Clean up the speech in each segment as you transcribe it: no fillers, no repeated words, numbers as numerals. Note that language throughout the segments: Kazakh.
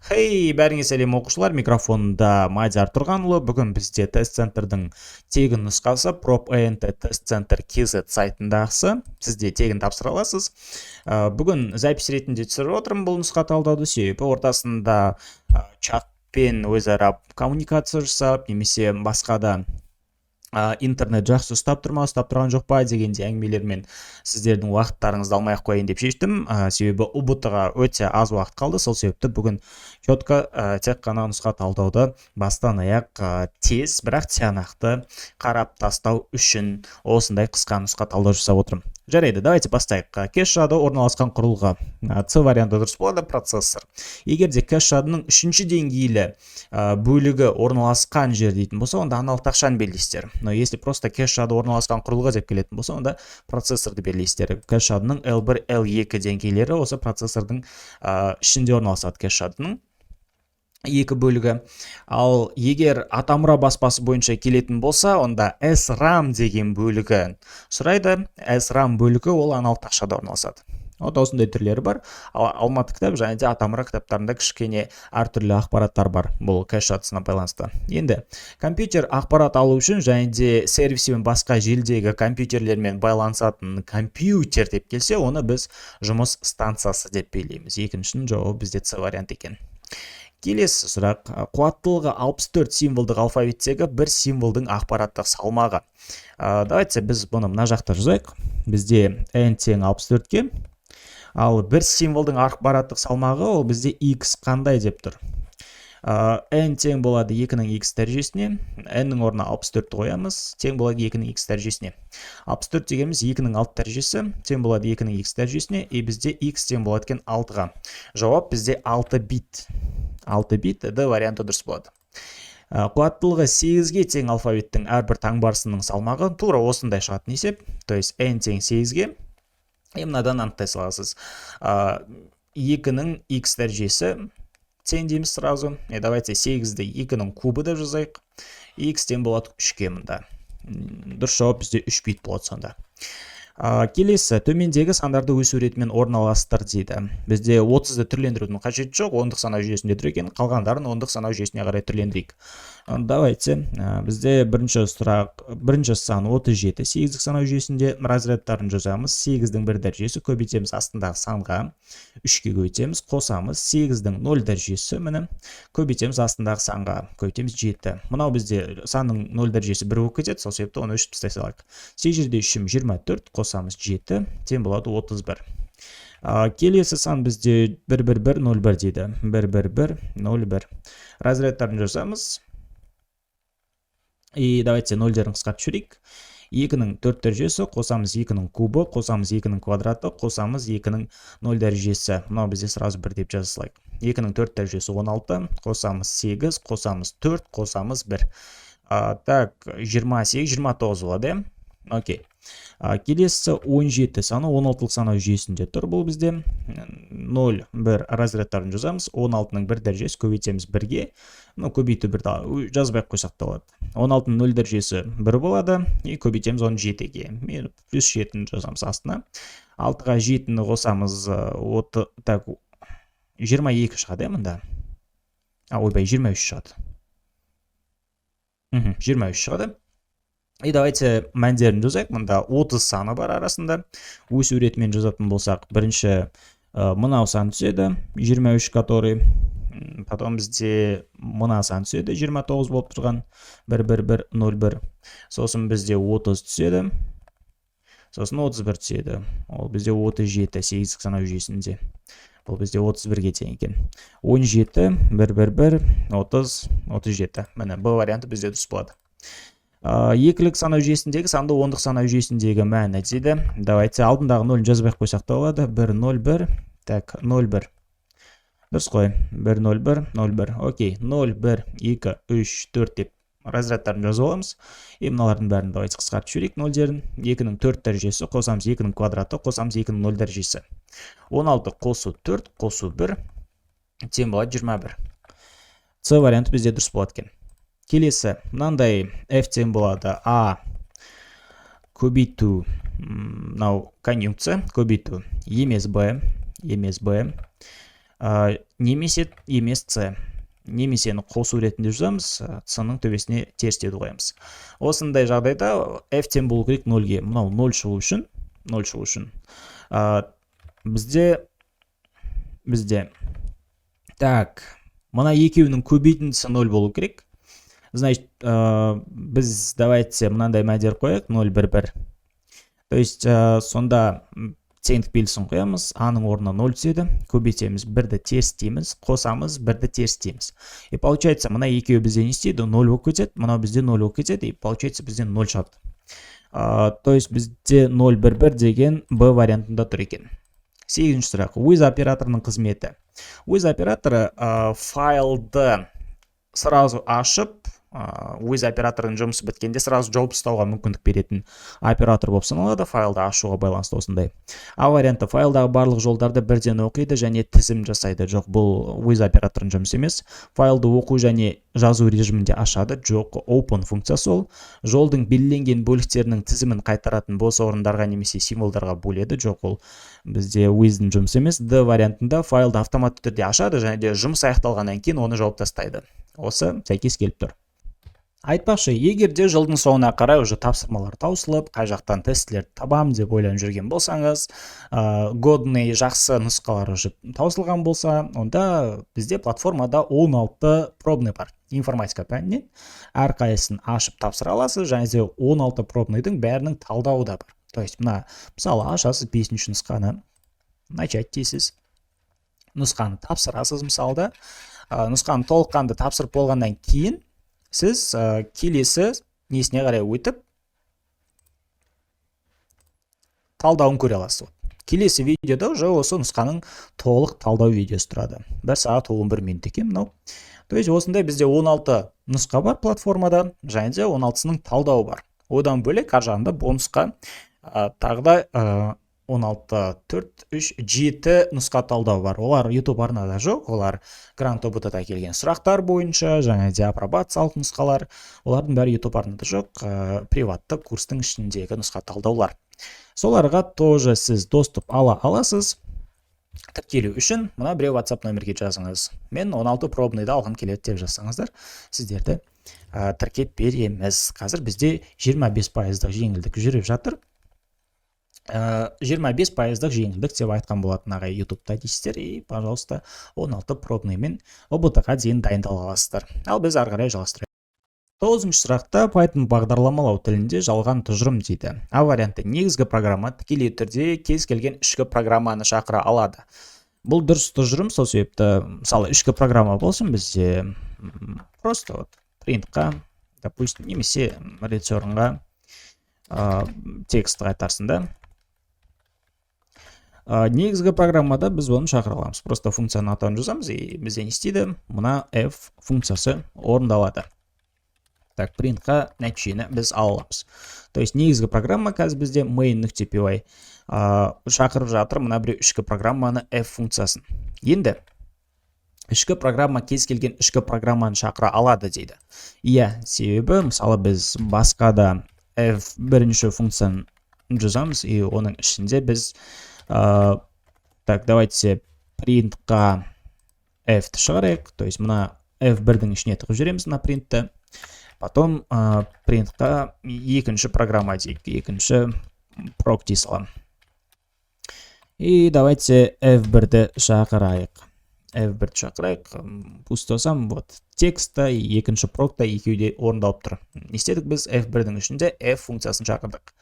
Хей, бәріңе сәлем оқушылар, микрофонда Мадияр Тұрғанұлы. Бүгін бізде тест-центрдің тегін нұсқасы PropEnt тест-центр KZ сайтындағысы. Сізде тегін тапсыра аласыз. Бүгін запись ретінде түсіріп отырмын бұл нұсқа талдауды, себебі ортасында чатпен өзара коммуникация жасап, немесе басқа да интернет жақсы ұстап тұрған жоқ па дегенде әңгімелермен сіздердің уақыттарыңызды алмай ақ қояйын деп шештім. Себебі ұбт-ға өте аз уақыт қалды, сол себепті бүгін четко тек қана нұсқа талдауды бастан аяқ тез, бірақ тиянақты қарап тастау үшін осындай қысқа нұсқа талдау жасап отырмын. Жарайды, давайте бастайық. Кэш жады орналасқан құрылғы. С варианты дұрыс болады, процессор. Егер де кэш жадының үшінші деңгейлі бөлігі орналасқан жер дейтін болса, онда аналық тақшаны белгілейсіздер. Но если просто кэш жады орналасқан құрылғы деп келетін болса, онда процессорды белгілейсіздер. Кэш жадының L1, L2 деңгейлері осы процессордың ішінде орналасады кэш жадының екі бөлігі. Ал егер атамұра баспасы бойынша келетін болса, онда SRAM деген бөлігі сұрайды. SRAM бөлігі ол аналық тақшада орналасады. Осындай түрлері бар. Алматы кітап және де атамұра кітаптарында кішкене әртүрлі ақпараттар бар бұл кэш жадысына байланысты. Енді компьютер ақпарат алу үшін және де сервисімен басқа желідегі компьютерлермен байланысатын компьютер деп келсе, оны біз жұмыс станциясы деп белгілейміз. Екіншінің жауабы бізде С вариант екен. Келесі сұрақ, қуаттылығы 64 символдық алфавиттегі бір символдың ақпараттық салмағы. Давайте біз бұны мына жақта жазайық. Бізде n тең 64-ке, ал бір символдың ақпараттық салмағы ол бізде x қандай деп тұр. n тең болады 2-ның x дәрежесіне, n-ның орнына 64 қоямыз, тең болады 2-ның x дәрежесіне. 64 дегеніміз 2-ның 6 дәрежесі, тең болады 2-ның x дәрежесіне, бізде x тең болады екен 6-ға. Жауап бізде 6 бит. 6 бит, Д варианты дұрыс болады. Қуаттылығы 8-ге тең алфавиттің әрбір таңбарсының салмағы тура осындай шығатын есеп, то есть n тең 8-ге. Мынадан анықтай саласыз. 2-ның x дәрежесі тең дейміз сразу. Давайте 8-ді 2-ның кубы да жазайық. X тең болады 3-ке мұнда. Дұрыс жауап бізде 3 бит болады сонда. Келесі, төмендегі сандарды өсу ретімен орналастыр дейді. Бізде 30-ды түрлендірудің қажеті жоқ, ондық санау жүйесінде тұр екен, қалғандарын ондық санау жүйесіне қарай түрлендірейік. Давайте, бізде бірінші сан 37, 8-дік санау жүйесінде разрядтарын жазамыз. 8-дің 1 дәрежесі көбейтеміз астындағы санға, 3-ке көбейтеміз, қосамыз. 8-дің 0 дәрежесі міне, көбейтеміз астындағы санға, көбейтеміз 7. Мынау бізде санның 0 дәрежесі 1 болып кетеді, сол себепті оны өшіп тастай салайық. 8 жерде 3-ім 24, қосамыз 7, тең болады 31. Келесі сан бізде 11101 дейді. 11101. Разрядтарын жазамыз. И давайте 0-дерін қысқартып жіберейік. 2-ның 4 дәрежесі, қосамыз 2-ның кубы, қосамыз 2-ның квадраты, қосамыз 2-ның 0 дәрежесі. Мынау бізде сразу 1 деп жазылайық. 2-ның 4 дәрежесі 16, қосамыз 8, қосамыз 4, қосамыз 1. Так, 28, 29 болады. Окей. Келесі 17 саны 16-лық санау жүйесінде тұр. Бұл бізде 0, 1 разрядтарын жазамыз. 16-ның 1 дәрежесі көбейтеміз 1-ге. Көбейту 1 жазбай қойсақ та болады. 16-ның 0 дәрежесі 1 болады. Көбейтеміз 17-ге. Плюс 7-ні жазамыз астына. 6-ға 7-ні қосамыз 22 шығады мұнда. Ойбай, 23 шығады. 23 шығады. И давайте мәндерін жазайық. Мұнда 30 саны бар арасында. Өсу ретімен жазатын болсақ, бірінші мынау сан түседі, 23 который. Потом бізде мына сан түседі, 29 болып тұрған, 11101. Сосын бізде 30 түседі. Сосын 31 түседі. Ол бізде 37, 8-дік санау жүйесінде. Бұл бізде 31-ге тең екен. 17, 111, 30, 37. Міне, бұл варианты бізде дұрыс болады. Екілік санау жүйесіндегі санды ондық санау жүйесіндегі мәні дейді. Давайте алдындағы 0 жазбай қойсақ та болады. 101, так, 01. Дұрыс қой. 101, 01. Окей, 0, 1, 2, 3, 4 деп разрядтарын жазып аламыз. Мыналардың бәрін давайте қысқартып жіберейік 0-дерін. 2-ның 4 дәрежесі, қосамыз 2-ның квадраты, қосамыз 2-ның 0 дәрежесі. 16 қосу 4, қосу 1, тең болады 21. С варианты бізде дұрыс болады екен. Келесі, мынандай f тең болады a көбейту, мынау конъюнкция, көбейту емес b, немесе емес c. Немесені қосу ретінде жазамыз, c-ның төбесіне терістеуді қоямыз. Осындай жағдайда f-тен болу керек 0-ге. Мынау 0 шығу үшін. Бізде так, мына екеуінің көбейтіндісі 0 болу керек. Значит, біз давайте мынандай мәдер қояйық, 0, 1, 1. То есть, сонда теңдік белгісін қоямыз, а-ның орнына 0 түседі, көбейтеміз, 1-ді терістейміз, қосамыз, 1-ді терістейміз. И получается, мына екеуі бізде не істейді, 0 болып кетеді, мынау бізде 0 болып кетеді, и получается бізде 0 шығады. То есть, бізде 0, 1, 1 деген Б вариантында тұр екен. 8-ші сұрақ, with операторының қызметі. With операторы файлды сразу ашып, with операторының жұмысы біткенде сразу жауып тастауға мүмкіндік беретін оператор болып саналады, файлды ашуға байланысты осындай. А варианты файлдағы барлық жолдарды бірден оқиды және тізім жасайды. Жоқ, бұл with операторының жұмысы емес. Файлды оқу және жазу режимінде ашады. Жоқ, open функциясы ол. Жолдың белгіленген бөліктерінің тізімін қайтаратын бос орындарға немесе символдарға бөледі. Жоқ, ол бізде with-дің жұмысы емес. D вариантында файлды автоматты түрде ашады және де жұмыс аяқталғаннан кейін оны жауып тастайды. Осы сәйкес келіп тұр. Айтпақшы, егер де жылдың соңына қарай уже тапсырмалар таусылып, қай жақтан тестілерді табам деп ойланып жүрген болсаңыз, годный жақсы нұсқалар уже таусылған болса, онда бізде платформада 16 пробный бар. Информатика пәнінен әрқайсысын ашып тапсыра аласыз, және де 16 пробныйдың бәрінің талдауы да бар. То есть, мына мысалы ашасыз 5-ші нұсқаны, начать дейсіз. Нұсқаны тапсырасыз мысалда. Нұсқаны толыққанды тапсырып болғаннан кейін сіз келесі несіне қарай өтіп талдауын көре аласыз. Келесі видеода уже осы нұсқаның толық талдау видеосы тұрады. 1 сағат 11 минут екен мынау. То есть осындай бізде 16 нұсқа бар платформада, және де 16-сының талдауы бар. Одан бөлек ар жағында бонусқа тағы да 16, 4, 3, 7 нұсқа талдау бар. Олар YouTube арнада жоқ, олар грант ОБТ-да келген сұрақтар бойынша, және де апробациялық нұсқалар. Олардың бәрі YouTube арнада жоқ, приватты курстың ішіндегі нұсқа талдаулар. Соларға тоже сіз доступ ала аласыз. Тіркелу үшін мына біреу WhatsApp нөмірге жазыңыз. Мен 16 пробныйды алғым келеді деп жазсаңыздар, сіздерді тіркеп береміз. Қазір бізде 25%-дық жеңілдік жүріп жатыр. 25%-дық жеңілдік деп айтқан болатын ағай YouTube-та дейсіздер, и, пожалуйста, 16 пробныймен ОБТ-ға дейін дайындала аласыздар. Ал біз ары қарай жалғастырайық. 9-ші сұрақта Python бағдарламалау тілінде жалған тұжырым дейді. А варианты: негізгі программа тікелей түрде кез келген ішкі программаны шақыра алады. Бұл дұрыс тұжырым, сол себепті, мысалы, ішкі программа болсын бізде просто принтқа, допустим, немесе ретернға текст қайтарсын да. Негізгі программада біз оны шақыра аламыз. Просто функцияның атауын жазамыз, и бізде не істейді? Мына f функциясы орындалады. Так, принтқа нәтижені біз аламыз. То есть негізгі программа қазір бізде main.py шақырып жатыр мына біреу ішкі программаны f функциясын. Енді ішкі программа кез келген ішкі программаны шақыра алады дейді. Иә, себебі мысалы біз басқа да f бірінші функцияны жазамыз, и оның ішінде біз так, давайте принтқа f-ті шығарайық. То есть мына f1-дің ішіне тығып жібереміз мына принтті. Потом принтқа екінші программа дейік, екінші прок дей салам. И давайте f1-ді шақырайық. F1-ді шақырайық. Пусть осам, вот, текстта и екінші прокта екеуде орындалып тұр. Не істедік біз? f1-дің ішінде f функциясын шақырдық.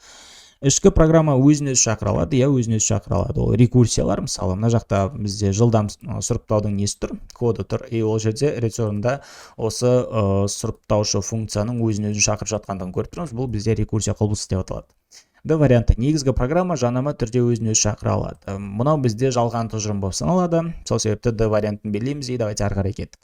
Ішкі программа өзін өзі шақыра алады, я өзін өзі шақыра алады. Ол рекурсиялар, мысалы, мына жақта бізде жылдам сұрыптаудың несі тұр, коды тұр, и ол жерде ретернда осы сұрыптаушы функцияның өзін өзі шақырып жатқандығын көріп тұрмыз. Бұл бізде рекурсия құбылысы деп аталады. Д варианты: негізгі программа жанама түрде өзін өзі шақыра алады. Мынау бізде жалған тұжырым болып саналады. Сол себепті Д вариантын белгілейміз, и давайте ары қарай кеттік.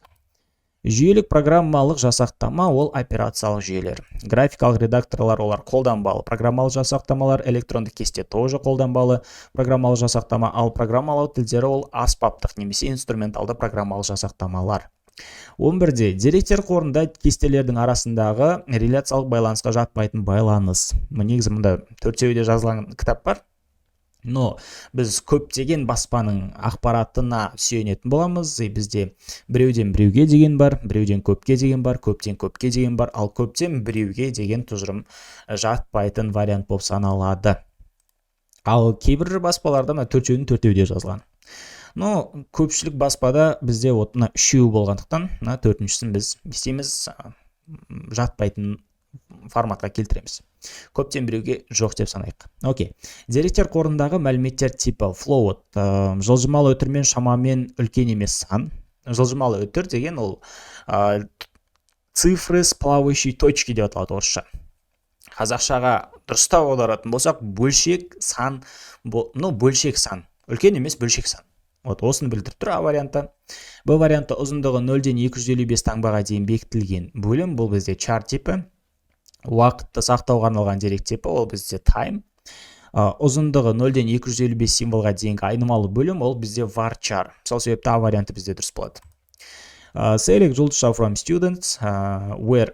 Жүйелік программалық жасақтама ол операциялық жүйелер. Графикалық редакторлар олар қолданбалы. Программалық жасақтамалар, электронды кесте тоже қолданбалы. Программалық жасақтама, ал программалау тілдері ол аспаптық немесе инструменталды программалық жасақтамалар. 11-де деректер қорында кестелердің арасындағы реляциялық байланысқа жатпайтын байланыс. Негізі мұнда 4-еуде жазылған кітап бар. но біз көптеген баспаның ақпаратына сүйенетін боламыз. Бізде біреуден біреуге деген бар, біреуден көпке деген бар, көптен көпке деген бар, ал көптен біреуге деген тұжырым жатпайтын вариант болып саналады. Ал кейбір баспаларда төртеудің төртеуде жазылған. Но көпшілік баспада бізде мына үшеу болғандықтан төртіншісін біз не істейміз, жатпайтын форматқа келтіреміз. Көптен біреуге жоқ деп санайық. Окей. Деректер қорындағы мәліметтер типі float, жылжымалы өтірмен шамамен үлкен емес сан. Жылжымалы өтір деген ол цифры с плавающей точки деп аталады орысша. Қазақшаға дұрыстап аударатын болсақ, бөлшек сан, бөлшек сан. Үлкен емес, бөлшек сан. Осыны білдіріп тұр А варианты. Б варианты ұзындығы 0-ден 255 таңбаға дейін бекітілген бөлім, бұл бізде char типі. Уақытты сақтауға арналған дерек типі, ол бізде time. Ұзындығы 0-ден 255 символға дейінгі айнымалы бөлім, ол бізде varchar. Сол себепті А варианты бізде дұрыс болады. Select жұлдызша from students, where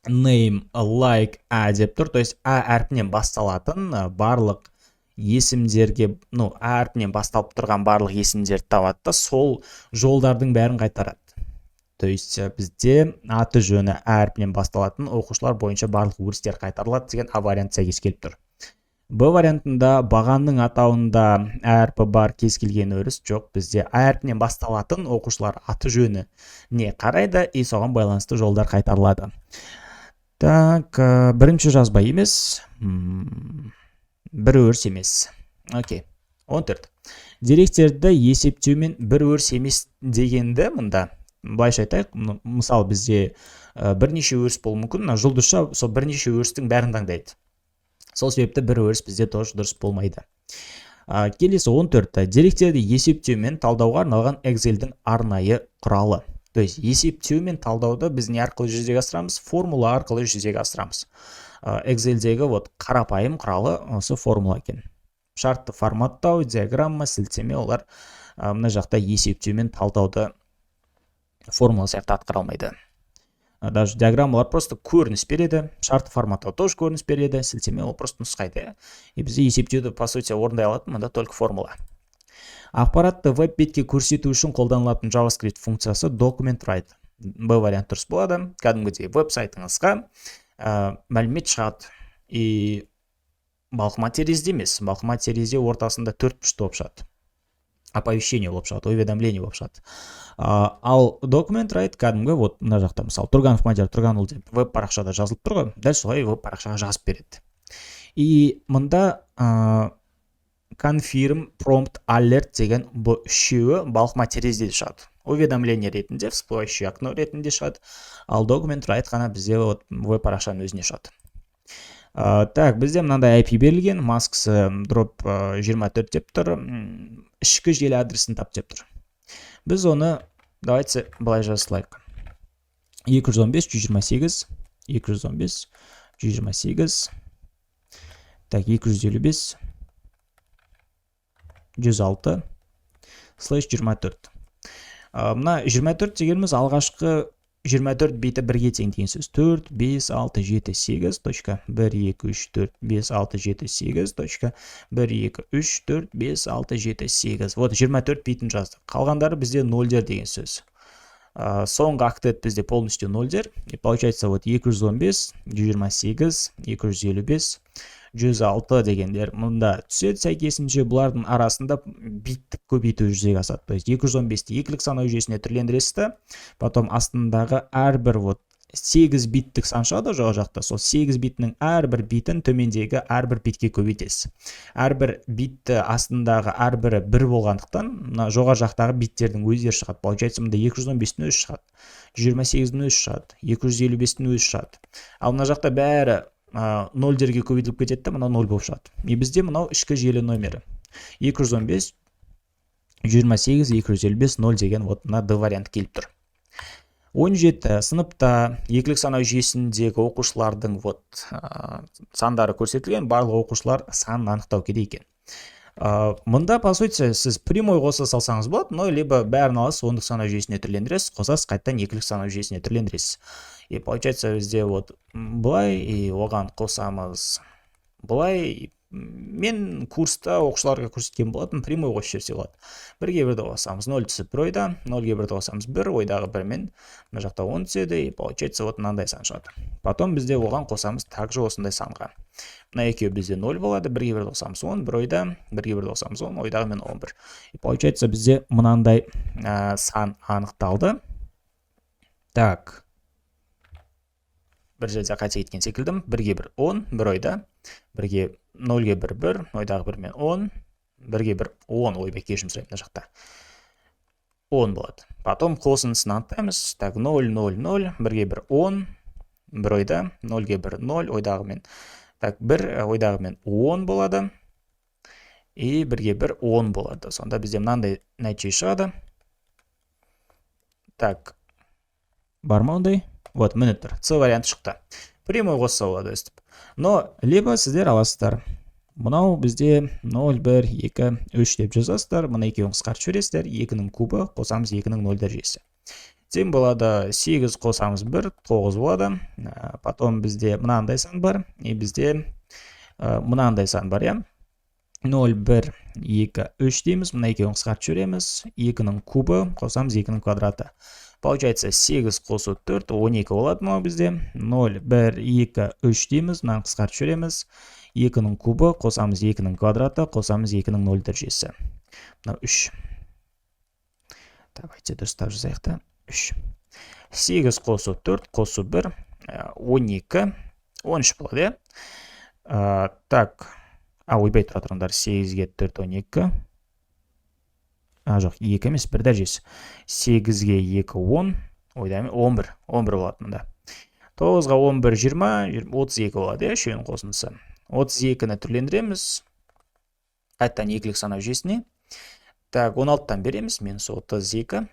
name like a деп тұр. То есть А әрпінен басталатын барлық есімдерге, А әрпінен басталып тұрған барлық есімдерді табады да, сол жолдардың бәрін қайтарады. То есть бізде аты жөні А әрпінен басталатын оқушылар бойынша барлық өрістер қайтарылады деген А вариант сәйкес келіп тұр. Б вариантында бағанның атауында А әрпі бар кез келген өріс жоқ. Бізде А әрпінен басталатын оқушылар аты жөні не қарайды, и соған байланысты жолдар қайтарылады. Так, бірінші жазба емес, бір өріс емес. Окей. 14. Деректерді есептеумен бір өріс емес дегенді мұнда былайша айтайық, мысалы бізде бірнеше өріс болуы мүмкін, жұлдызша сол бірнеше өрістің бәрін таңдайды. Сол себепті бір өріс бізде тоже дұрыс болмайды. Келесі 14. Деректерді есептеу мен талдауға арналған Excel-дің арнайы құралы. То есть есептеу мен талдауды біз не арқылы жүзеге асырамыз? Формула арқылы жүзеге асырамыз. Excel-дегі қарапайым құралы осы формула екен. Шартты форматтау, диаграмма, сілтеме, олар мына жақта есептеу мен талдауды формула сияқты атқара алмайды. Даже диаграммалар просто көрініс береді, шартты форматтау тоже көрініс береді, сілтеме ол просто нұсқайды. И бізде есептеуді по сути орындай алатын мұнда только формула. Ақпаратты веб-бетке көрсету үшін қолданылатын JavaScript функциясы document write. Б вариант дұрыс болады. Кәдімгідей веб-сайтыңызға мәлімет шығады. И балқыма терезде емес, балқыма терезе ортасында 4 пұшты болып шығады. Оповещение болып шығады, уведомление болып шығады. Ал document write кәдімгі мына жақта, мысалы Тұрганов Мадияр Тұрганұлы деп веб парақшада жазылып тұр ғой, дәл солай веб парақшаға жазып береді. И мұнда confirm prompt alert деген бұл үшеуі балқыма терезеде шығады. Уведомление ретінде, всплывающее окно ретінде шығады. Ал document write ғана бізде веб парақшаның өзіне шығады. Так, бізде мынандай IP берілген, маскасы drop 24 деп тұр, ішкі желі адресін тап деп тұр. Біз оны, давайте былай жазылайық. 215, 128, так, 255, 106, /24. Мына 24 дегеніміз алғашқы 24 биті бірге тең деген сөз. 4, 5, 6, 7, 8, точка, 1, 2, 3, 4, 5, 6, 7, 8, точка, 1, 2, 3, 4, 5, 6, 7, 8. 24 битін жаздық. Қалғандары бізде нөлдер деген сөз. Соңғы актет бізде полностью нөлдер. И получается 215, 128, 255, 106 дегендер мұнда түседі. Сәйкесінше бұлардың арасында биттік көбейту жүзеге асады. То есть 215-ті екілік санау жүйесіне түрлендіресті. Потом астындағы әрбір 8 биттік сан шығады жоғы жақта. Сол 8 битінің әрбір битін төмендегі әрбір битке көбейтесіз. Әрбір битті астындағы әрбірі 1 болғандықтан, жоғар жақтағы биттердің өздері шығады. Получается, мұнда 215-тің өзі шығады, 128-тің өзі шығады, 255-тің өзі шығады. Ал мына жақта бәрі нөлдерге көбейтіліп кетеді, мына 0 болып шығады. И бізде мынау ішкі желі номері 215, 128, 255, 0 деген мына D вариант келіп тұр. 17 сыныпта екілік санау жүйесіндегі оқушылардың сандары көрсетілген, барлық оқушылар санын анықтау керек екен. Мұнда по сути сіз прямой қоса салсаңыз болады, но либо бәрін аласыз, ондық санау жүйесіне түрлендіресіз, қосасыз, қайттан екілік санау жүйесіне түрлендіресіз. И получается бізде былай, и оған қосамыз былай, мен курста оқушыларға көрсеткен болатын, прямой қосып жіберсе болады. 1-ге 1-ді қосамыз, 0 түсіп 1 ойда, 0-ге 1-ді қосамыз 1, ойдағы 1 мен мына жақта 10 түседі, и получается вот мынандай сан шығады. Потом бізде оған қосамыз также осындай санға. Мына екеуі бізде 0 болады, 1-ге 1-ді қосамыз 10, 1 ойда, 1-ге 1-ді қосамыз 10, ойдағы мен 11. И получается бізде мынандай сан анықталды. Так. Бір жерде қате кеткен секілдім. 1-ге 1 10, 1 ойда, 0-ге 1 1, ойдағы 1 мен 10, 1-ге 1 10, ойбай кешірім сұраймын мына жақта. 10 болады. Потом қосындысын анықтаймыз. Так, 0 0 0, 1-ге 1 10, 1 ойда, 0-ге 1 0, ойдағы мен. Так, 1 ойдағы мен 10 болады. И 1-ге 1 10 болады. Сонда бізде мынандай нәтиже шығады. Так, бар ма ондай? Вот, міне тұр. С варианты шықты. Прямой қосса болады өстіп. Но либо сіздер аласыздар. Мынау бізде 0 1 2 3 деп жазасыздар. Мына екеуін қысқартып жібересіздер. 2-нің кубы қосамыз 2-нің 0 дәрежесі. Тең болады 8 қосамыз 1 9 болады. Потом бізде мынандай сан бар. И бізде мынандай сан бар, я. 0 1 2 3 дейміз. Мына екеуін қысқартып жібереміз. 2-нің кубы қосамыз 2-нің квадраты. Получается 8 қосу 4 12 болады мынау бізде. 0 1 2 3 дейміз. Мынаны қысқартып жібереміз. 2-нің кубы қосамыз 2-нің квадраты, қосамыз 2-нің 0 дәрежесі. Мынау 3. Давайте дұрыстап жазайық та. 3. 8 қосу 4 қосу 1 12 13 болады, е? Так. Ойбай тұра тұрыңдар. 8-ге 4 12. Жоқ, 2 емес, 1 дәрежесі. 8-ге 2 10, ойдаймен 11 болады мұнда. 9-ға 11 20 32 болады, е, үшеуінің қосындысы. 32-ні түрлендіреміз. Қайттан екілік санау жүйесіне. Так, 16-тан береміз, минус 32.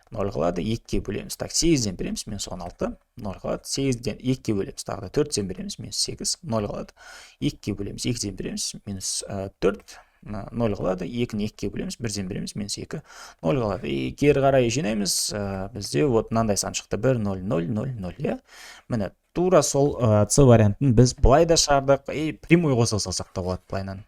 0 қалады, 2-ге бөлеміз. Так, 8-ден береміз, минус 16. 0 қалады, 8-ден 2-ге бөлеміз. Тағы 4-ден береміз, минус 8. 0 қалады, 2-ге бөлеміз. 2-ден береміз, минус 4. 0 қалады, 2-ні 2-ге бөлеміз, 1-ден береміз, минус 2, 0 қалады. И кері қарай жинаймыз, бізде вот мынандай сан шықты, 1 0 0 0 0, е. Міне, тура сол С вариантын біз былай да шығардық, и прямой қоса салсақ та болады былайнан.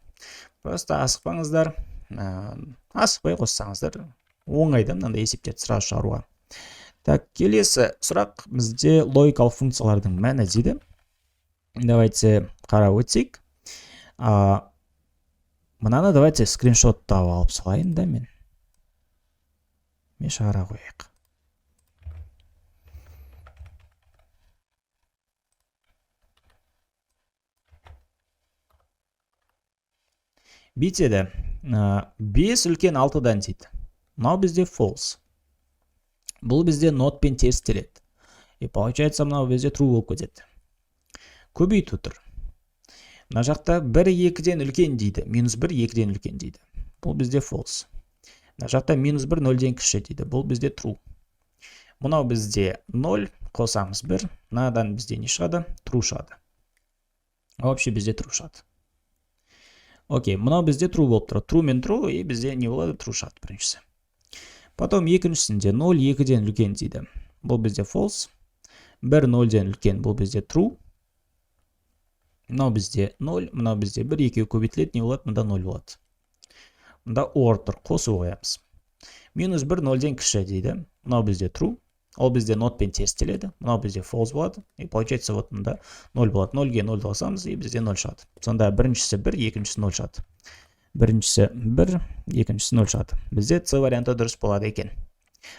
Просто асықпаңыздар, асықпай қоссаңыздар, оңайда мынандай есептерді сразу шығаруға. Так, келесі сұрақ бізде логикалық функциялардың мәні дейді. Давайте қарап өтсек. Мынаны давайте скриншоттап алып салайын да мен. Мен шығара қояйық. Бүйтеді. 5 үлкен 6-дан дейді. Мынау бізде false. Бұл бізде нотпен терістеледі. И получается мынау бізде true болып кетеді. Көбейту тұр. Мына жақта 1 2-ден үлкен дейді. Минус 1 2-ден үлкен дейді. Бұл бізде false. Мына жақта минус 1 0-ден кіші дейді. Бұл бізде true. Мынау бізде 0, қосамыз 1. Мынадан бізде не шығады? True шығады. Вообще бізде true шығады. Окей, мынау бізде true болып тұр. True мен true, и бізде не болады? True шығады біріншісі. Потом екіншісінде 0 2-ден үлкен дейді. Бұл бізде false. 1 0-ден үлкен, бұл бізде true. Мынау бізде 0, мынау бізде 1, екеуі көбейтіледі, не болады? Мында 0 болады. Мында or тұр, қосу қоямыз. Минус 1 0-ден кіші дейді. Мынау бізде true. Ол бізде нотпен терістеледі. Мынау бізде false болады. И получается вот мында 0 болады. 0-ге 0 қосамыз, и бізде 0 шығады. Сонда біріншісі 1, екіншісі 0 шығады. Біріншісі 1, екіншісі 0 шығады. Бізде С варианты дұрыс болады екен.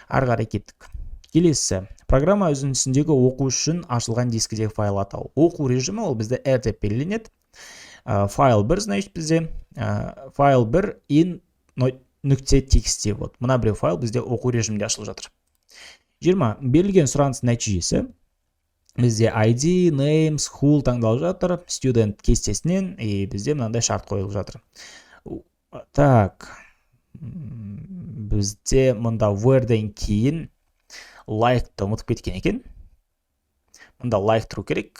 Ары қарай кеттік. Келесі, программа үзіндісіндегі оқу үшін ашылған дискідегі файл атау. Оқу режимі ол бізде R деп белгіленеді. Файл 1, значит, бізде файл 1 in нүкте txt. Вот, мына біреу файл бізде оқу режимінде ашылып жатыр. 20. Берілген сұраныс нәтижесі бізде ID, name, school таңдалып жатыр. Student кестесінен, и бізде мынандай шарт қойылып жатыр. Так, бізде мында where-ден кейін like-ты ұмытып кеткен екен. Мында like тұру керек.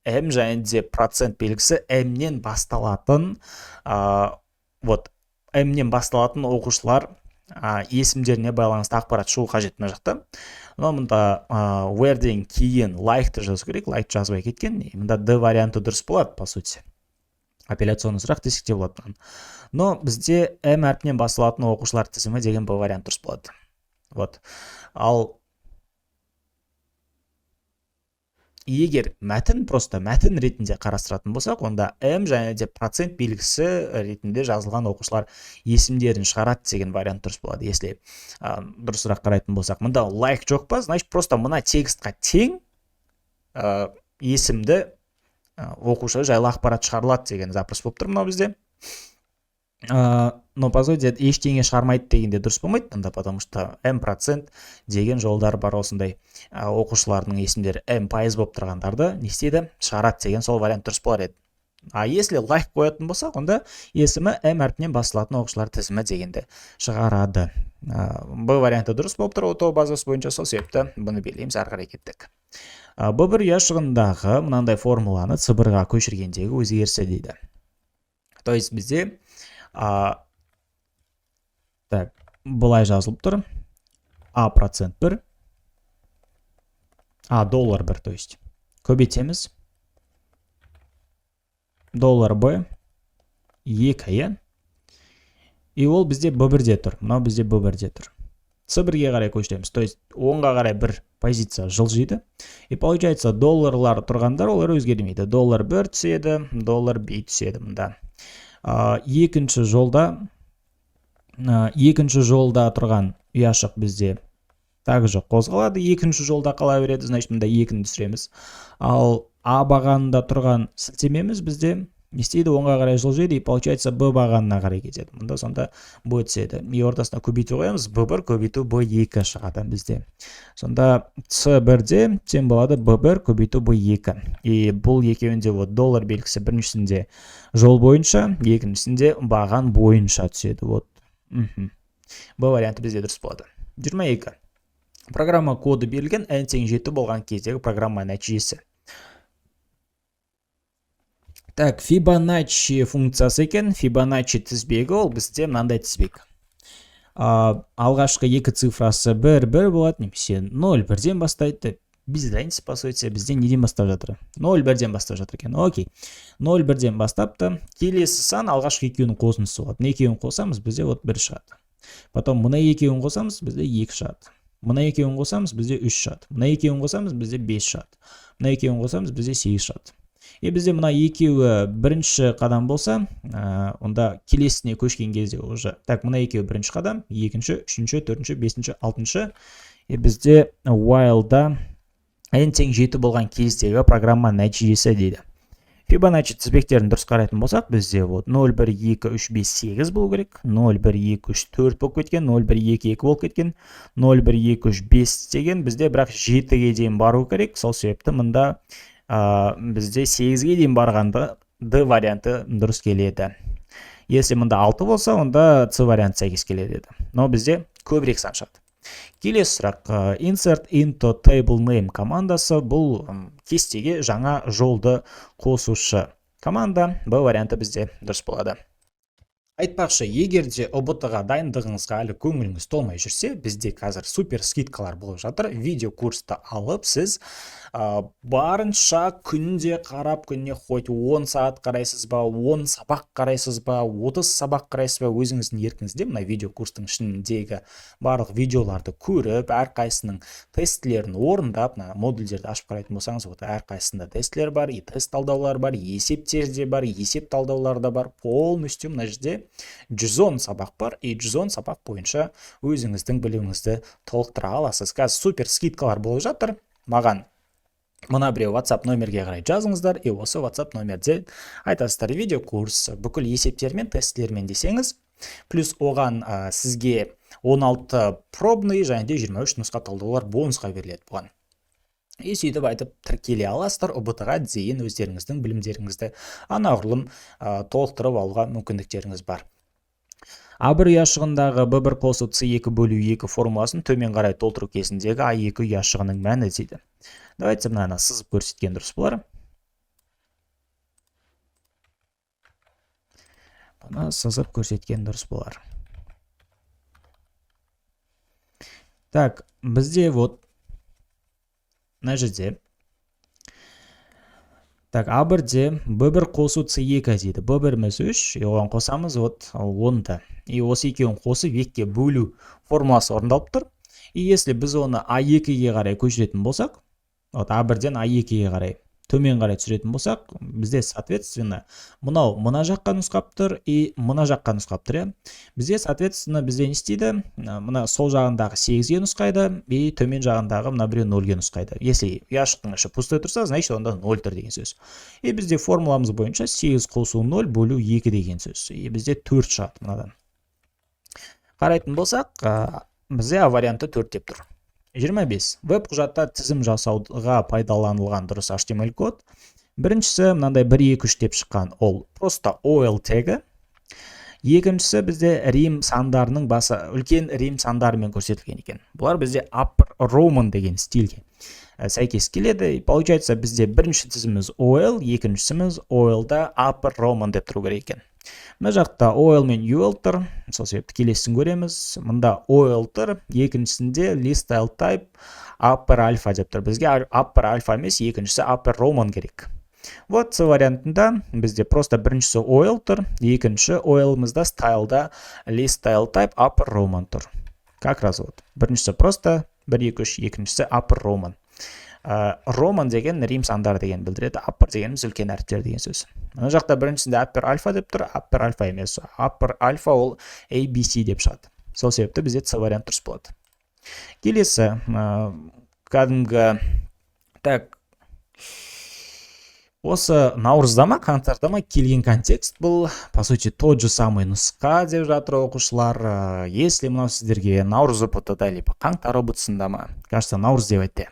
M және де процент белгісі M-нен басталатын, вот, M-нен басталатын оқушылар есімдеріне байланысты ақпарат шығу қажет мына жақта. Мұнда where-ден кейін like-ты жазу керек, like жазбай кеткен. Мұнда D варианты дұрыс болады, по сути. Апелляционный сұрақ десек те болады. Но бізде M әрпінен басталатын оқушылар тізімі деген B вариант дұрыс болады. Вот. Ал егер просто мәтін ретінде қарастыратын болсақ, онда M және де процент белгісі ретінде жазылған оқушылар есімдерін шығарады деген вариант дұрыс болады. Если дұрысырақ қарайтын болсақ, мұнда like жоқ па, значит просто мына текстқа тең есімді оқушы жайлы ақпарат шығарылады деген запрос болып тұр мынау бізде. Но по сути ештеңе шығармайды дегенде дұрыс болмайды мұнда, потому что M% деген жолдар бар, осындай оқушылардың есімдері M% болып тұрғандарды не істейді, шығарады деген сол вариант дұрыс болар еді. Если like қоятын болсақ, онда есімі M әрпінен басталатын оқушылар тізімі дегенді шығарады. Бұл варианты дұрыс болып тұр, ото базасы бойынша, сол себепті бұны белгілейміз, ары қарай кеттік. B1 ұяшығындағы мынандай формуланы C1-ға көшіргендегі өзгерісі дейді. То есть бізде былай жазылып тұр. A% 1, $1, то есть көбейтеміз. $B 2, и ол бізде B1-де тұр. Мынау бізде B1-де тұр. C1-ге қарай көшіреміз. То есть 10-ға қарай бір позиция жылжиды. И получается долларлар тұрғандар олар өзгермейді. $1 түседі, $B түседі мұнда. Екінші жолда тұрған ұяшық бізде также қозғалады. Екінші жолда қала береді, значит мұнда 2-ні түсіреміз. Ал A бағанында тұрған сілтемеміз бізде не істейді, 10-ға қарай жылжиды, и получается B бағанына қарай кетеді. Мұнда сонда B түседі. И ортасына көбейту қоямыз, B1 көбейту B2 шығады бізде. Сонда C1-де тең болады B1 көбейту B2. И бұл екеуінде $, белгісі біріншісінде жол бойынша, екіншісінде баған бойынша түседі. Вот. B варианты бізде дұрыс болады. 22. Программа коды берілген, n тең 7 болған кездегі программа нәтижесі. Так, Fibonacci функциясы екен. Fibonacci тізбегі ол бізде мынандай тізбек. Алғашқы екі цифрасы 1 болады, немесе 0-1-ден бастайды. Без разницы, по сути, бізде неден бастап жатыр? 0-1-ден бастап жатыр екен. Окей. 0-1-ден бастапты. Келесі сан алғашқы екеуінің қосындысы болады. Екеуін қосамыз, бізде 1 шығады. Потом мына екеуін қосамыз, бізде 2 шығады. Мына екеуін қосамыз, бізде 3 шығады. Мына екеуін қосамыз, бізде 5 шығады. Мына екеуін қосамыз, бізде 8 шығады. И бізде мына екеуі бірінші қадам болса, онда келесіне көшкен кезде уже. Так, мына екеуі бірінші қадам, екінші, үшінші, төртінші, бесінші, алтыншы. И бізде while-да n тең 7 болған кездегі программа нәтижесі дейді. Fibonacci тізбектерін дұрыс қарайтын болсақ, бізде 0, 1, 2, 3, 5, 8 болу керек. 0, 1, 2, 3, 4 болып кеткен, 0, 1, 2, 2 болып кеткен, 0, 1, 2, 3, 5 деген бізде бірақ 7-ге дейін бару керек. Сол себепті мұнда бізде 8-ге дейін барғанда D варианты дұрыс келеді. Если мұнда 6 болса, онда C варианты сәйкес келеді. Но бізде көбірек сан шығады. Келесі сұрақ. Insert into table name командасы бұл кестеге жаңа жолды қосушы команда. B варианты бізде дұрыс болады. Айтпақшы, егерде ұбт-ға дайындығыңызға әлі көңіліңіз толмай жүрсе, бізде қазір супер скидкалар болып жатыр. Видео курсты алып, сіз барынша күнде қарап, күніне хоть 10 сағат қарайсыз ба, 10 сабақ қарайсыз ба, 30 сабақ қарайсыз ба, өзіңіздің еркіңізде мына видео курстың ішіндегі барлық видеоларды көріп, әрқайсының тестілерін орындап, модульдерді ашып қарайтын болсаңыз, әрқайсында тесттер бар, и тест талдаулар бар, есептер де бар, есеп талдаулар да бар. Полностью мына жерде 110 сабақ бар, и 110 сабақ бойынша өзіңіздің біліміңізді толықтыра аласыз. Қазір супер скидкалар болып жатыр. Маған мына біреу WhatsApp номерге қарай жазыңыздар, и осы WhatsApp номерде айтасыздар видео курс бүкіл есептермен, тестлермен десеңіз, плюс оған сізге 16 пробный және де 23 нұсқа талдаулар бонусқа беріледі бұған. И сөйтіп айтып тіркеле аласыздар, ұбт-ға дейін өздеріңіздің білімдеріңізді анағұрлым толықтырып алуға мүмкіндіктеріңіз бар. A1 ұяшығындағы B1 қосу C2 бөлу 2 формуласын төмен қарай толтыру кезіндегі A2 ұяшығының мәні дейді. Давайте мынаны сызып көрсеткен дұрыс болар. Бұны сызып көрсеткен дұрыс болар. Так, бізде вот мына жерде так a1-де b1 қосу c2 дейді. b1-міз 3, оған қосамыз вот 10-ді. И осы екеуін қосып екіге бөлу формуласы орындалып тұр. И если біз оны a2-ге қарай көшіретін болсақ, вот a1-ден a2-ге қарай төмен қарай түсіретін болсақ, бізде соответственно мынау мына жаққа нұсқап тұр и мына жаққа нұсқап тұр. Бізде соответственно бізде не істейді? Мына сол жағындағы 8-ге нұсқайды и төмен жағындағы мына біреу 0-ге нұсқайды. Если ящықтың іші пустой тұрса, значит онда 0 тұр деген сөз. И бізде формуламыз бойынша 8 қосу 0 бөлу 2 деген сөз. И бізде 4 шығады мынадан. Қарайтын болсақ, бізде А варианты 4 деп тұр. 25. Веб құжатта тізім жасауға пайдаланылған дұрыс HTML код. Біріншісі мынандай 1-2-3 деп шыққан, ол просто OL тегі. Екіншісі бізде рим сандарының басы үлкен рим сандарымен көрсетілген екен. Бұлар бізде Upper Roman деген стильге сәйкес келеді. Получается бізде бірінші тізіміміз OL, екіншісіміз OL-да Upper Roman деп тұру керек екен. Мына жақта OL мен UL тұр, сол себепті келесін көреміз. Мұнда OL тұр, екіншісінде list style type Upper Alpha деп тұр. Бізге Upper Alpha емес, екіншісі Upper Roman керек. Вот C вариантында бізде просто біріншісі OL тұр, екінші OL-мызда стайлда list style type Upper Roman тұр. Как раз вот. Біріншісі просто 1-2-3, екіншісі Upper Roman. Roman деген рим сандар деген білдіреді, Upper дегеніміз үлкен әріптер деген сөз. Мына жақта біріншісінде Upper Alpha деп тұр, Upper Alpha емес. Upper Alpha ол ABC деп шығады. Сол себепті бізде C вариант дұрыс болады. Келесі, кәдімгі так, осы наурызда ма, қаңтарда ма келген контекст бұл, по сути, тот же самый нұсқа деп жатыр оқушылар. Если мынау сіздерге наурыз ұбт-да либо қаңтар ұбт-сында ма, кажется, наурыз деп айтты.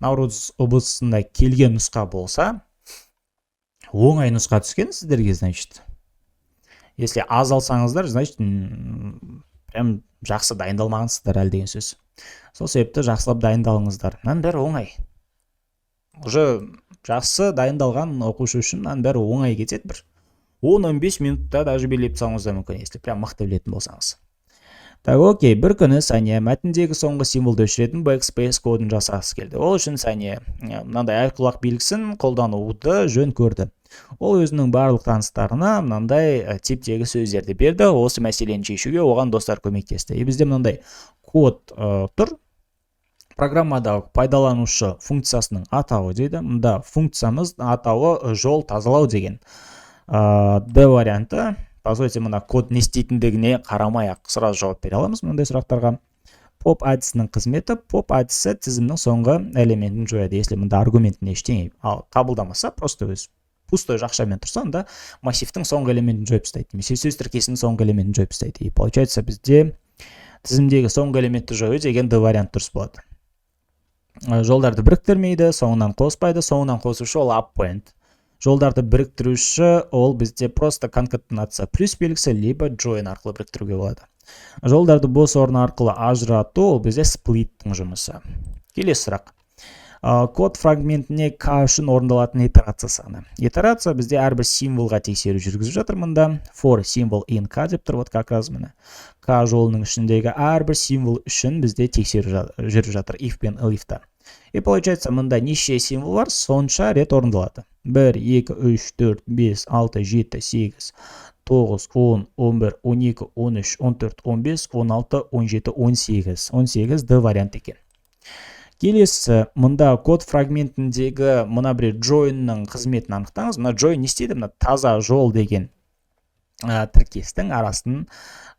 Наурыз ұбт-сында келген нұсқа болса, оңай нұсқа түскен сіздерге, значит. Если аз алсаңыздар, значит, прям жақсы дайындалмағансыздар әлі деген сөз. Сол себепті жақсылап дайындалыңыздар. Мынаның бәрі оңай. Уже жақсы дайындалған оқушы үшін мынаның бәрі оңай кетеді, бір 10-15 минутта даже белгілеп тастауыңыз да мүмкін, если прям мықты білетін болсаңыз. Так, окей, бір күні Сәния мәтіндегі соңғы символды өшіретін backspace кодын жасағысы келді. Ол үшін Сәния мынандай айқұлақ белгісін қолдануды жөн көрді. Ол өзінің барлық таныстарына мынандай типтегі сөздерді берді. Осы мәселені шешуге оған достар көмектесті. Бізде мынандай код тұр. Программадағы пайдаланушы функциясының атауы дейді. Мұнда функциямыз атауы жол тазалау деген. D варианты. По сути, мына код не істейтіндігіне қарамай-ақ сразу жауап бере аламыз мындай сұрақтарға. Pop әдісінің қызметі, pop әдісі тізімнің соңғы элементін жояды. Если мұнда аргументін ештеңе қабылдамаса, просто өз пустой жақшамен тұрса, онда массивтің соңғы элементін жойып тастайды. Немесе сөз тіркесінің соңғы элементін жойып тастайды. И получается бізде тізімдегі соңғы элементті жою деген D вариант дұрыс болады. Жолдарды біріктірмейді, соңынан қоспайды, соңынан қосушы ол append. Жолдарды біріктіруші ол бізде просто конкатенация плюс белгісі, либо join арқылы біріктіруге болады. Жолдарды бос орын арқылы ажырату ол бізде splittің жұмысы. Келесі сұрақ. Код фрагментіне K үшін орындалатын итерация саны. Итерация бізде әрбір символға тексеру жүргізіп жатыр мұнда. For symbol in K деп тұр, вот как раз міне. K жолының ішіндегі әрбір символ үшін бізде тексеру жүріп жатыр if пен elif-та. И получается мұнда неше символ бар, сонша рет орындалады. 1, 2, 3, 4, 5, 6, 7, 8, 9, 10, 11, 12, 13, 14, 15, 16, 17, 18. 18 D вариант екен. Келесі, мұнда код фрагментіндегі мұна бір join-ның қызметін анықтаңыз. Мұна join не істейді? Мұна таза жол деген тіркестің арасын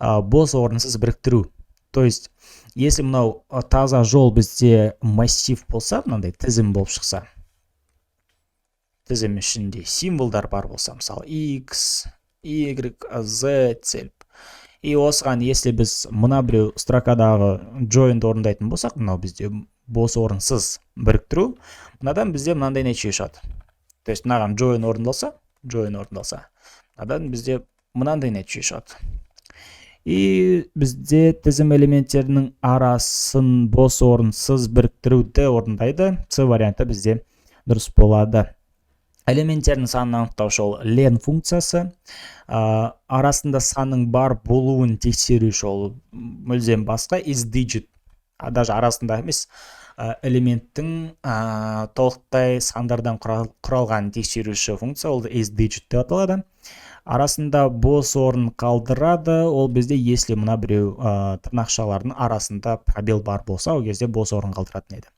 бос орынсыз біріктіру. То есть, если мынау таза жол бізде массив болса, мынандай тізім болып шықса, тізім ішінде символдар бар болса, мысалы X, Y, Z, Z. И осыған, если біз мұна біреу строкадағы join-ды орындайтын болсақ, мынау бізде бос орынсыз біріктіру, мынадан бізде мынандай нәтиже шығады. То есть мынаған join орындалса, мынадан бізде мынандай нәтиже шығады. И бізде тізім элементтерінің арасын бос орынсыз біріктіруді орындайды. C варианты бізде дұрыс болады. Элементтердің санын анықтаушы ол len функциясы. Арасында санның бар болуын тексеруші ол мүлдем басқа isDigit даже арасында емес, элементтің толықтай сандардан құралғанын тексеруші функция, ол isDigit деп аталады. Арасында бос орын қалдырады, ол бізде если мына біреу тырнақшалардың арасында пробел бар болса, ол кезде бос орын қалдыратын еді.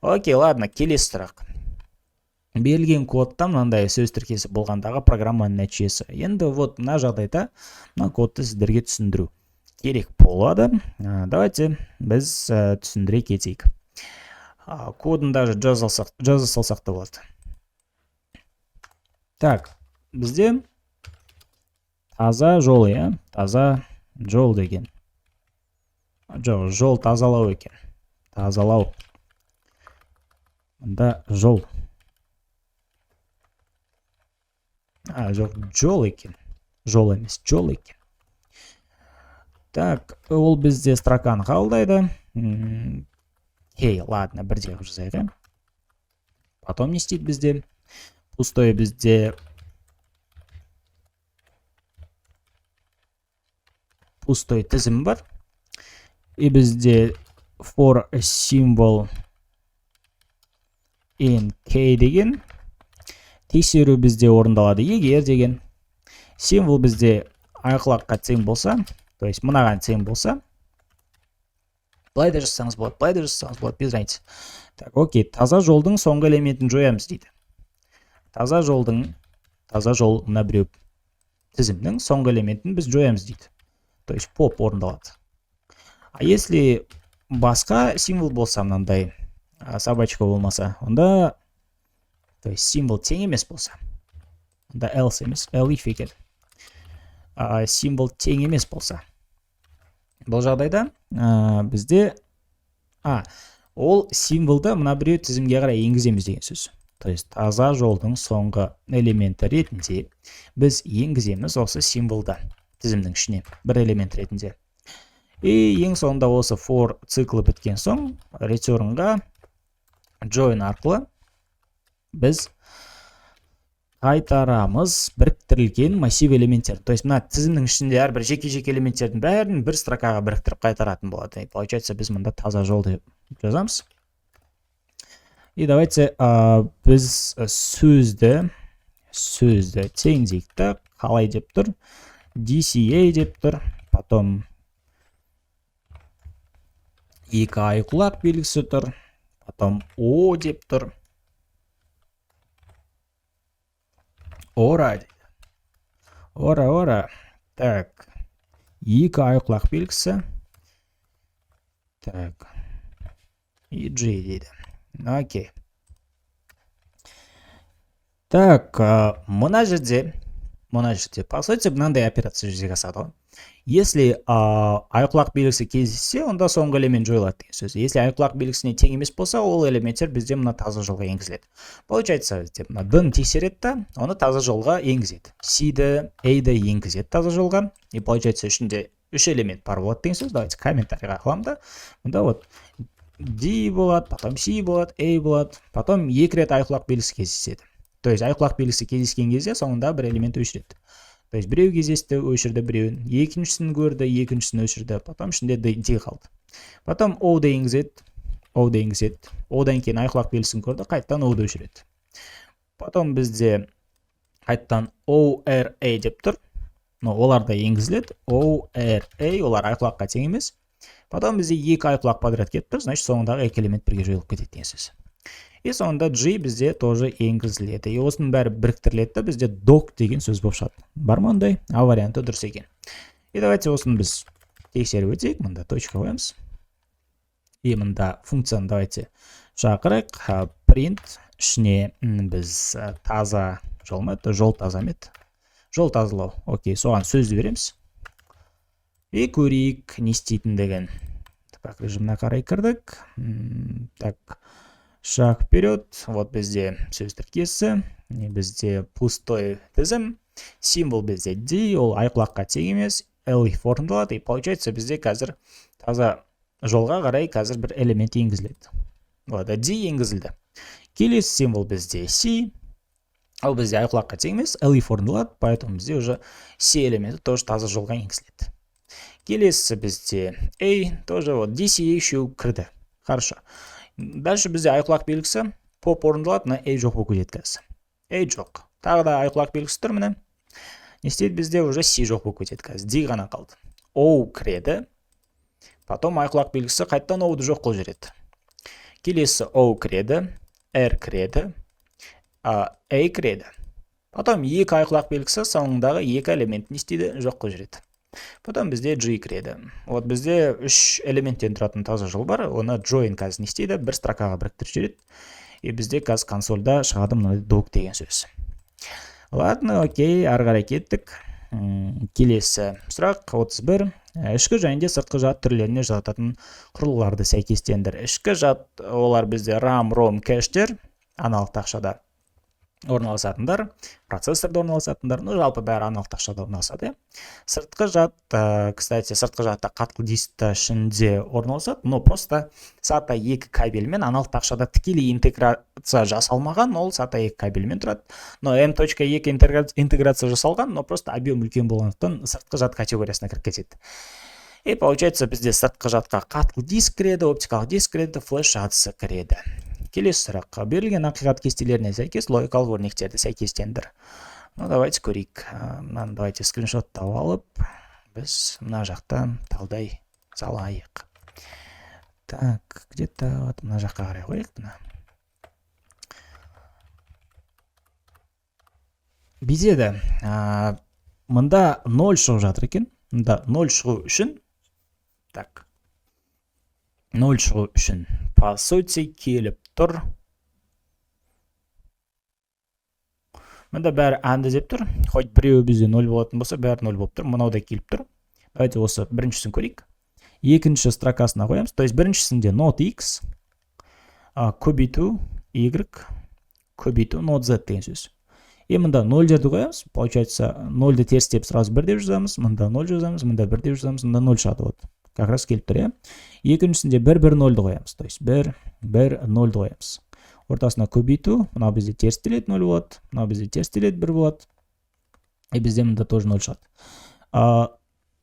Окей, ладно, келесі сұрақ. Берілген кодта мынандай сөз тіркесі болғандағы программаның нәтижесі. Енді вот мына жағдайда мына кодты сіздерге түсіндіру керек болады. Давайте біз түсіндіре кетейік. Кодын даже жаза салсақ та болады. Так, бізде таза жол, таза жол деген. Жоқ, жол тазалау екен. Тазалау. Мында жол. Жоқ, жол екен. Жол емес, жол екен. Так, ол бізде строканы қабылдайды. Ладно, бірде жазайық. Потом не істейді бізде? Пустой бізде пустой тізім бар. И бізде for a symbol in k деген тексеру бізде орындалады. Егер деген символ бізде айқұлаққа тең болса, то есть мынаған тең болса, былай да жазсаңыз болады, былай да жазсаңыз болады, без разницы. Так, окей, таза жолдың соңғы элементін жоямыз дейді. Таза жол мына біреу тізімнің соңғы элементін біз жоямыз дейді. То есть поп орындалады. А если басқа символ болса, мынандай собачка болмаса, онда, то есть символ тең емес болса, онда else емес, elif екен. Символ тең емес болса, бұл жағдайда бізде ол символды мына біреу тізімге қарай енгіземіз деген сөз. То есть таза жолдың соңғы элементі ретінде біз енгіземіз осы символды тізімнің ішіне бір элемент ретінде. И ең соңында осы for циклы біткен соң returnға join арқылы біз қайтарамыз біріктірілген массив элементтерді. То есть мына тізімнің ішінде әрбір жеке-жеке элементтердің бәрін бір строкаға біріктіріп қайтаратын болады. Получается, біз мында таза жол деп жазамыз. И давайте біз сөзді теңдейікті қалай деп тұр? DCA деп тұр. Потом екі айқұлақ белгісі тұр. Потом O деп тұр. Ора. Так. Екі айқұлақ белгісі. Так. И J дейді. Окей. Так, мына жерде, по сути, мынандай операция жүзеге асады. Если айқұлақ белгісі кездессе, онда соңғы элемент жойылады деген сөз. Если айқұлақ белгісіне тең емес болса, ол элементтер бізде мына таза жолға енгізіледі. Получается, мына D-ны тексереді, оны таза жолға енгізеді. C-ді, A-ді енгізеді таза жолға. И получается, ішінде 3 элемент бар болады деген сөз. Давайте комментарийға қалам да. Мында вот D болады, потом C болады, A болады, потом екі рет айқұлақ белгісі кездеседі. То есть айқұлақ белгісі кездескен кезде соңында бір элемент өшіреді. То есть біреу кездесті, өшірді біреуін, екіншісін көрді, екіншісін өшірді, потом ішінде D қалды. Потом O-ды енгізеді, одан кейін айқұлақ белгісін көрді, қайттан O-ды өшіреді. Потом бізде қайттан ORA деп тұр. Олар да енгізіледі. ORA, олар айқұлаққа тең емес. Потом бізде екі айқұлақ подряд кетіп тұр, значит соңындағы екі элемент бірге жойылып кетеді деген сөз. И соңында G бізде тоже енгізіледі. И осының бәрі біріктіріледі, бізде doc деген сөз болып шығады. Бар ма ондай? А варианты дұрыс екен. И давайте осыны біз тексеріп өтейік. Мында точка қоямыз. И мында функцияны давайте шақырайық. Print ішіне біз таза жол ма? Жол таза ма? Жол тазалау. Окей, соған сөзді береміз. И көрейік не істейтіндігін. Так, режиміне қарай кірдік. Так, шаг вперед. Вот бізде сөз тіркесі. Бізде пустой тізім. Символ бізде D, ол айқұлаққа тең емес. elif орындалады. И получается бізде қазір таза жолға қарай қазір бір элемент енгізіледі. Вот, D енгізілді. Келесі символ бізде C. Ол бізде айқұлаққа тең емес. elif орындалады. Поэтому бізде уже C элементі тоже таза жолға енгізіледі. Келесі бізде A, тоже вот DCA үшеу кірді. Хорошо. Дальше бізде айқұлақ белгісі pop орындалады, мына A жоқ болып кетеді қазір. A жоқ. Тағы да айқұлақ белгісі тұр, міне. Не істейді бізде уже C жоқ болып кетеді қазір. D ғана қалды. O кіреді. Потом айқұлақ белгісі қайттан O-ды жоқ қылып жібереді. Келесі O кіреді, R кіреді, A кіреді. Потом екі айқұлақ белгісі соңындағы екі элемент не істейді, жоқ қылып жібереді. Потом бізде G кіреді. Вот бізде үш элементтен тұратын таза жол бар. Оны join қазір не істейді, бір строкаға біріктіріп жібереді. И бізде қазір консольда шығады мынандай doc деген сөз. Ладно, окей, ары қарай кеттік. Келесі сұрақ 31. Ішкі және де сыртқы жад түрлеріне жататын құрылғыларды сәйкестендір. Ішкі жад олар бізде RAM, ROM, кэштер, аналық тақшада орналасатындар, процессорда орналасатындар, жалпы бәрі аналық тақшада орналасады. Сыртқы жад, кстати, сыртқы жадта қатқыл дискта ішінде орналасады, но просто SATA 2 кабельмен аналық тақшада тікелей интеграция жасалмаған, ол SATA 2 кабельмен тұрады. Но M.2 интеграция жасалған, но просто объем үлкен болғандықтан сыртқы жад категориясына кіріп кетеді. И получается бізде сыртқы жадқа қатқыл диск кіреді, оптикалық диск кіреді, флеш жадысы кіреді. Келесі сұрақ. Берілген ақиқат кестелеріне сәйкес логикалық өрнектерді сәйкестендір. Ну, давайте көрейік. Давайте скриншотты алып, біз мына жақта талдай салайық. Так, где-то вот мына жаққа қарай қойық. Бізде мында 0 шығып жатыр екен. Мында 0 шығу үшін, так, 0 шығу үшін, по сути, келіп тұр. Мында бәрі әнді деп тұр. Хоть біреуі бізде 0 болатын болса, бәрі 0 болып тұр. Мынау да келіп тұр. Давайте осы біріншісін көрейік. Екінші строкасына қоямыз. То есть біріншісінде not x, көбейту y, көбейту not z деген сөз. И мында 0 жерді қоямыз. Получается, 0-ді терістеп сразу 1 деп жазамыз. Мында 0 жазамыз, мында 1 деп жазамыз, мында 0 шығады. Вот. Как раз келіп тұр, е. Екіншісінде 1-1-0-ді қоямыз. То есть 1-1-0-ді қоямыз. Ортасына көбейту, мынау бізде терістеледі 0 болады, мынау бізде терістеледі 1 болады. И бізде мында тоже 0 шығады.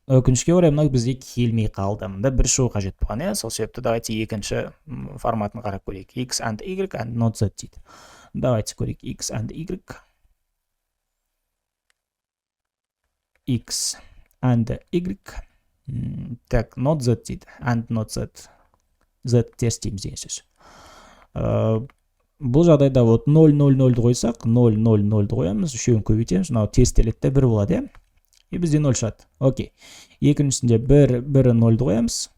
Өкінішке орай мынау бізге келмей қалды. Мында бір шығу қажет болған, е. Сол себепті давайте екінші форматын қарап көрейік. X and Y and not Z дейді. Давайте көрейік X and Y. X and Y. Так, not Z дейді. And not Z. Z терістейміз деген сөз. Бұл жағдайда вот 0-0-0-ді қойсақ, 0-0-0-ді қоямыз, үшеуін көбейтеміз, мынау терістеледі 1 болады, е. И бізде 0 шығады. Окей. Екіншісінде 1-1-0-ді қоямыз.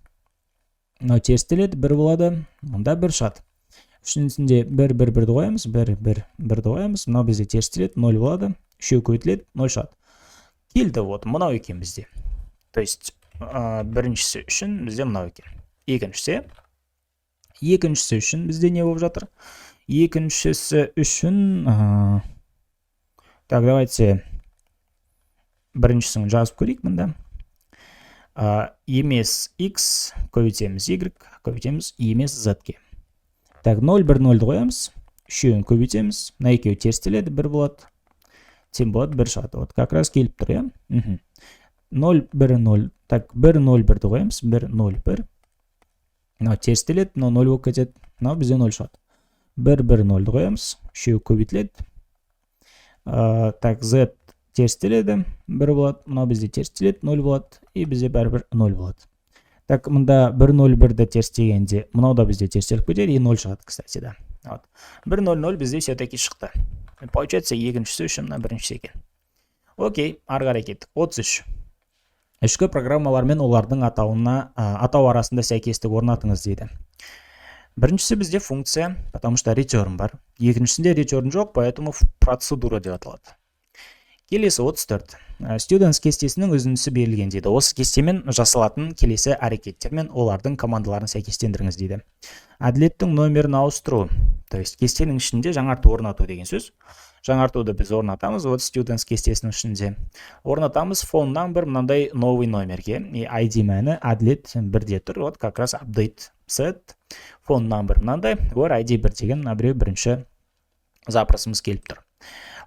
Мынау терістеледі 1 болады, мұнда 1 шығады. Үшіншісінде 1-1-1-ді қоямыз, 1-1-1-ді қоямыз, мынау бізде терістеледі 0 болады, үшеу көбейтіледі 0 шығады. Келді вот, мынау екен бізде. То есть, біріншісі үшін бізде мынау екен. Екіншісі үшін бізде не болып жатыр? Екіншісі үшін, так, давайте біріншісін жазып көрейік мұнда. Емес x, көбейтеміз y, көбейтеміз емес z-ке. Так, 0-1-0-ді қоямыз, үшеуін көбейтеміз, мына екеуі терістеледі 1 болады, тең болады 1 шығады. Вот, как раз келіп тұр, е. 0-1-0, так, 1-0-1-ді қоямыз, 1-0-1. Мынау терістеледі, мынау 0 болып кетеді, мынау бізде 0 шығады. 1-1-0-ді қоямыз, үшеуі көбейтіледі. Так, z терістеледі, 1 болады, мынау бізде терістеледі, 0 болады, и бізде бәрібір 0 болады. Так, мында 1-0-1-ді терістегенде, мынау да бізде терістеліп кетеді, и 0 шығады, кстати, да. 1-0-0 бізде все-таки шықты. Получается, екіншісі үшін біріншісі екен. Окей, ары қарай кеттік. 33. Ішкі программалармен олардың атау арасында сәйкестік орнатыңыз дейді. Біріншісі бізде функция, потому что return бар. Екіншісінде return жоқ, поэтому процедура деп аталады. Келесі 34. Students кестесінің үзіндісі берілген дейді. Осы кестемен жасалатын келесі әрекеттермен олардың командаларын сәйкестендіріңіз дейді. Әділеттің номерін ауыстыру, то есть кестенің ішінде жаңарту орнату деген сөз. Жаңартуды біз орнатамыз, вот students кестесінің ішінде. Орнатамыз phone number мынандай новый номерге. И ID мәні әділет 1-де тұр. Вот как раз update set phone number мынандай. Or ID 1 деген біреу бірінші запросымыз келіп тұр.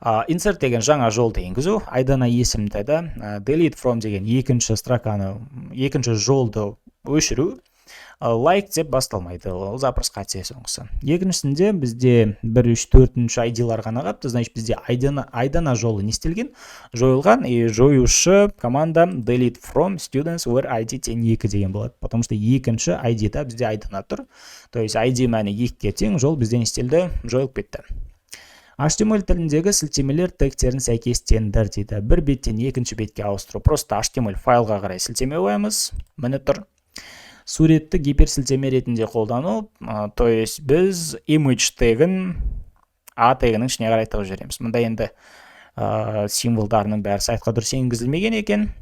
Insert деген жаңа жолды енгізу, айдана есімді да, delete from деген екінші строканы, екінші жолды өшіру, like деп басталмайды, ол запрос қате соңғысы. Екіншісінде бізде 1, 3, 4-ші ID-лар ғана қапты, значит бізде айдана жолы не істелген, жойылған, и жоюшы команда delete from students where ID тең 2 деген болады, потому что екінші ID-да бізде айдана тұр, то есть ID мәні 2-ке тең, жол бізде не істелді, жойылып кетті. HTML тіліндегі сілтемелер тегтерін сәйкестендір дейді. Бір беттен екінші бетке ауыстыру. Просто HTML файлға қарай сілтеме қоямыз, міне тұр. Суретті гиперсілтеме ретінде қолдану, то есть біз image тегін A тегінің ішіне қарай тығып жібереміз. Мұнда енді символдарының бәрі сайтқа дұрыс енгізілмеген екен.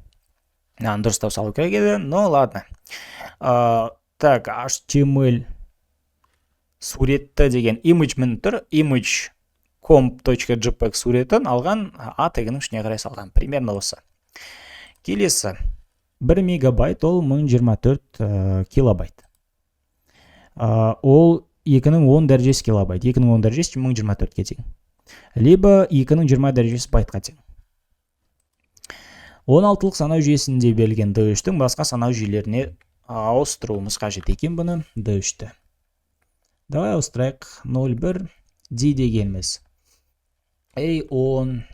Дұрыстау салу керек еді, но ладно. Так, HTML суретті деген image міне тұр, image comp.jpg суретін алған A тегінің ішіне қарай салған. Примерно осы. Келесі. 1 мегабайт ол 1024 килобайт. Ол 2-ның 10 дәрежесі килобайт. 2-ның 10 дәрежесі 1024-ке тең. Либо 2-ның 20 дәрежесі байтқа тең. 16-лық санау жүйесінде берілген D3-тің басқа санау жүйелеріне ауыстыруымыз қажет екен бұны D3-ті. Давай ауыстырайық 01 D дегеніміз. A10,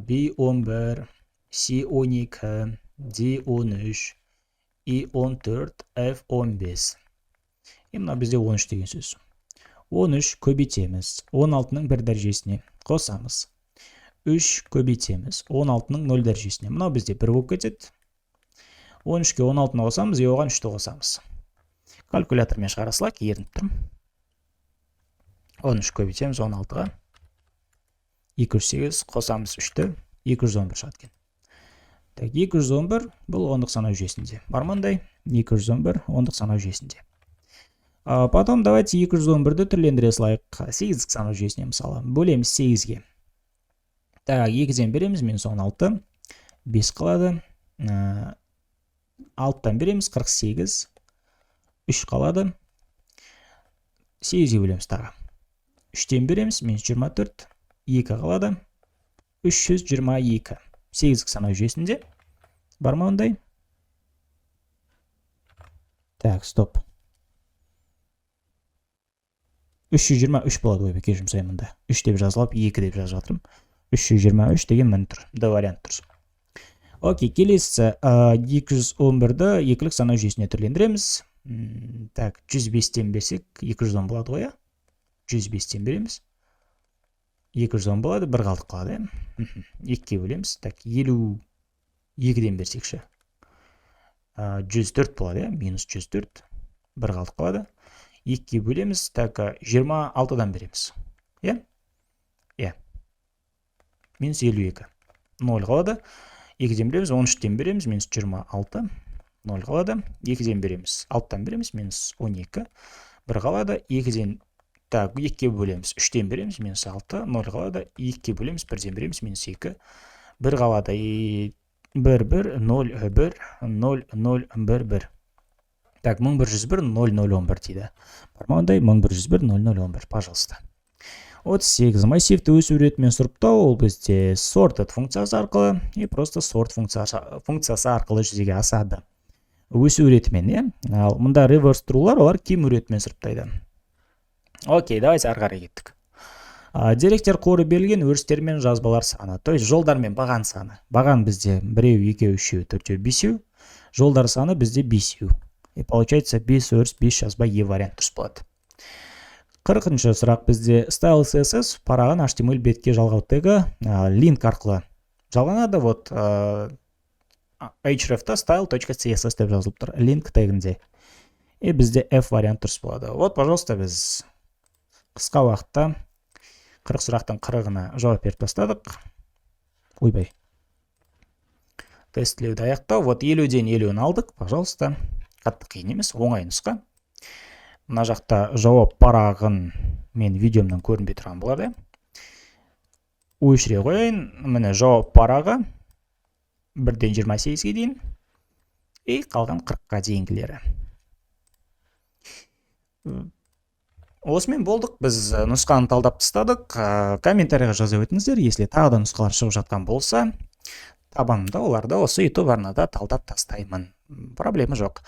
B11, C12, D13, E14, F15. Мына бізде 13 деген сөз. 13 көбейтеміз. 16-ның 1 дәрежесіне қосамыз. 3 көбейтеміз. 16-ның 0 дәрежесіне. Мына бізде 1 болып кетеді. 13-ке 16-ны қосамыз, оған 3-ті қосамыз. Калькулятормен шығарасылақ, ерініп тұрмын. 13 көбейтеміз 16-ға. 208 қосамыз 3-ті, 211 шығады екен. Так, 211 бұл 10-дық санау жүйесінде. Бар мындай 211 10-дық санау жүйесінде. Потом давайте 211-ді түрлендіре салайық 8-дік санау жүйесіне мысалы. Бөлеміз 8-ге. Так, 2-ден береміз минус 16, 5 қалады. 6-тан береміз 48, 3 қалады. 8-ге бөлеміз тағы. 3-тен береміз минус 24, 2 қалады. 322. 8-дік санау жүйесінде. Бар ма ондай? Так, стоп. 323 болады ой, беке жұмсаймында. 3 деп жазылып, 2 деп жазып жатырмын. 323 деген мін тұр. Д вариант тұр. Окей, келесі 211-ді 2-лік санау жүйесіне түрлендіреміз. Так, 105-тен берсек, 210 болады ғой, 105-тен береміз. 210 болады, 1 қалдық қалады. 2-ке бөлеміз. Так, 52-ден берсекші. 104 болады, минус 104. 1 қалдық қалады. 2-ке бөлеміз. Так, 26-дан береміз. Минус 52. 0 қалады. 2-ден береміз. 13-ден береміз. Минус 26. 0 қалады. 2-ден береміз. 6-тан береміз. Минус 12. 1 қалады. 2-ден Так, 2-ке бөлеміз, 3-тен береміз, минус 6, 0 қалады, 2-ке бөлеміз, 1-ден береміз, минус 2, 1 қалады, 1, 1, 0, 1, 0, 0, 1, 1. Так, 1101, 0, 0, 11 дейді. Бармағындай, 1101, 0, 0, 11, пожалуйста. 38. Массивті өсу ретімен сұрыптау, ол бізде sorted функциясы арқылы, и просто sort функциясы арқылы жүзеге асады. Өсу ретімен, ал мұнда reverse true'лар, олар кем ретімен сұрыптайды. Окей, давайте арғары кеттік. Деректер қоры берілген өрістер мен жазбалар саны. То есть жолдар мен баған саны. Баған бізде 1, 2, 3, 4, 5. Жолдар саны бізде 5. И получается 5 өріс, 5 жазба Е вариант дұрыс болады. 40-шы сұрақ бізде style CSS параған HTML бетке жалғау тегі линк арқылы жалғанады. Вот href'та style.css деп жазылып тұр. Линк тегінде. И бізде F вариант дұрыс болады. Вот, пожалуйста, біз қысқа уақытта 40 сұрақтың 40-ына жауап беріп тастадық. Ойбай. Тестілеуді аяқтау. Вот 50-ден 50-ін алдық. Пожалуйста. Қатты қиын емес, оңай нұсқа. Мына жақта жауап парағын мен видеомнан көрінбей тұрған болады. Өшіре қойын. Міне жауап парағы 1-ден 28-ге дейін. И қалған 40-қа дейінгілері. Осымен болдық, біз нұсқаны талдап тастадық. Комментарийға жаза өтіңіздер, если тағы да нұсқалар шығып жатқан болса, табамын да оларды осы YouTube арнада талдап тастаймын. Проблема жоқ.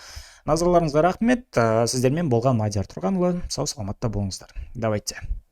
Назарларыңызға рахмет. Сіздермен болған Мадияр Тұрғанұлы. Сау саламатта болыңыздар. Давайте.